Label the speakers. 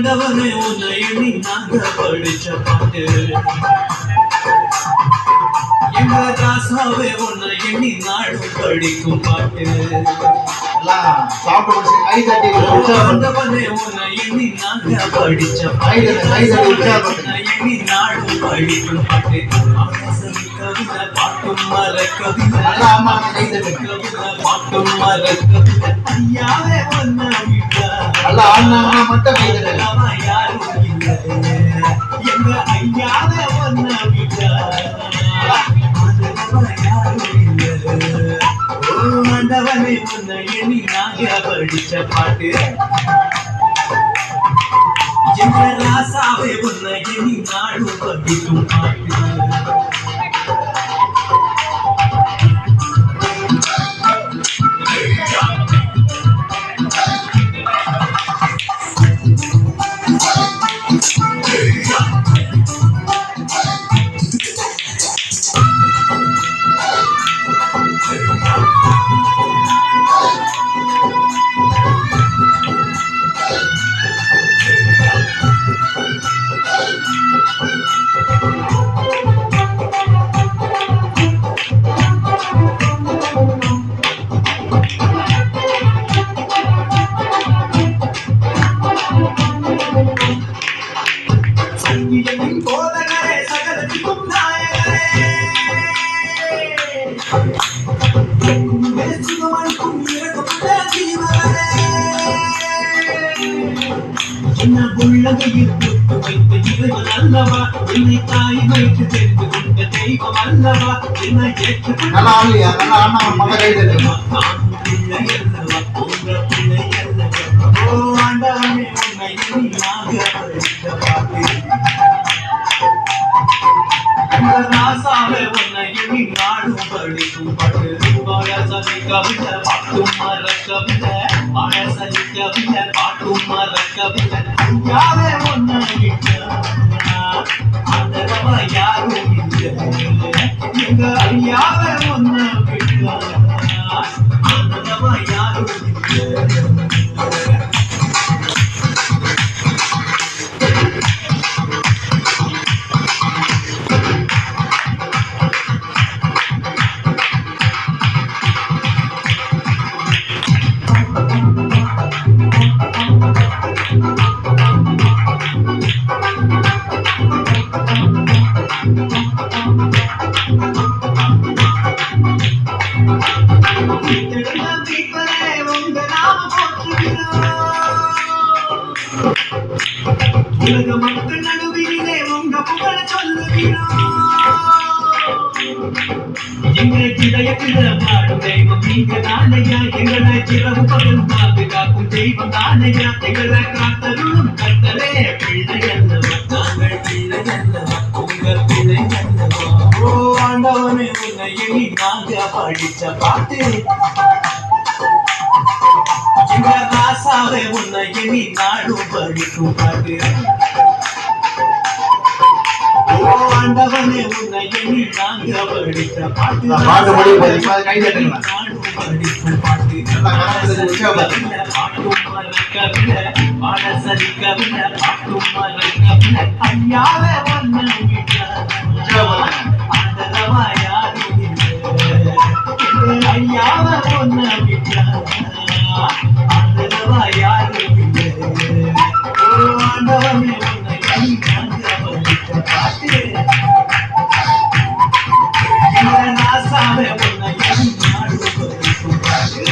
Speaker 1: ஆண்டவனே உன்னை எண்ணி நாங்க படிச்ச பாட்டு எங்க ராசாவே உன்னை எண்ணி நாடும் படிக்கும் பாட்டு ஆண்டவனே உன்னை எண்ணி நாங்க படிச்ச பாட்டு எண்ணி நாடும் படிக்கும் பாட்டு கவிதை பாட்டும் மர கவிதை பாட்டும் மர கவிதை ஐயாவே ஒன்ன
Speaker 2: மட்டும்
Speaker 1: யாரும் இல்லை எங்க ஐயாவே ஒன்ன ஆண்டவனே உன்னை எண்ணி நாங்க படிச்ச பாட்டு எங்க ராசாவே உன்னை எண்ணி நாடும் படிக்கும் பாட்டு உள்ளகையில் தொட்டு வைத்த இறைவன் அல்லவா என்னை தாய் வைத்து தெரிந்து கொண்ட தெய்வம் அல்லவா என்னை ஏற்றுக்கொண்ட பிள்ளை அல்லவா உங்க பிள்ளை அல்லவா ஓ ஆண்டவனே உன்னை எண்ணியாக படித்த பாட்டு அந்த ராசாவே உன்னை எண்ணி நாடும் படிக்கும் பாட்டு சனி கவிதை பாட்டும் மர கவிதை சனி கவிதை பாட்டும் மர கவிதை யாவே ஒன்ன அந்த யாரும் இல்லை எங்க ஐயாவே ஒன்ன அந்த யாரும் இல்லை உலக மக்கள் நடுவிலே உங்க புகழ சொல்லுகிறோம் எங்களை இதயத்தில் வாழும் தெய்வம் நீங்க தானையா எங்களை இரவு பகல் பாதுகாக்கும் தெய்வம் தானையா எங்களை காத்தருளும் கத்தரே பிள்ளை அல்லவா நாங்கள் பிள்ளை அல்லவா உங்க பிள்ளை அல்லவா ஓ ஆண்டவனே உன்னை எண்ணி நாங்க படிச்ச பாட்டு எங்க ராசாவே உன்னை எண்ணி நாடும் படிக்கும் பாட்டு ஓ ஆண்டவனே உன்னை எண்ணி நாங்க படிச்ச பாட்டு நாடும் படிக்கும் பாட்டு பாட்டும் மர கவிதை பாடசரி கவிதை பாட்டும் மர கவிதை ஐயாவே ஒன்ன ஆண்டவா யாரும் இல்லை ஐயாவே ஒன்ன யாரும் இல்லை ஓ ஆண்டவனே உன்னை எண்ணி நாங்க படிச்ச பாட்டு ராசாவே உன்னை எண்ணி நாடும் படிக்கும் பாட்டு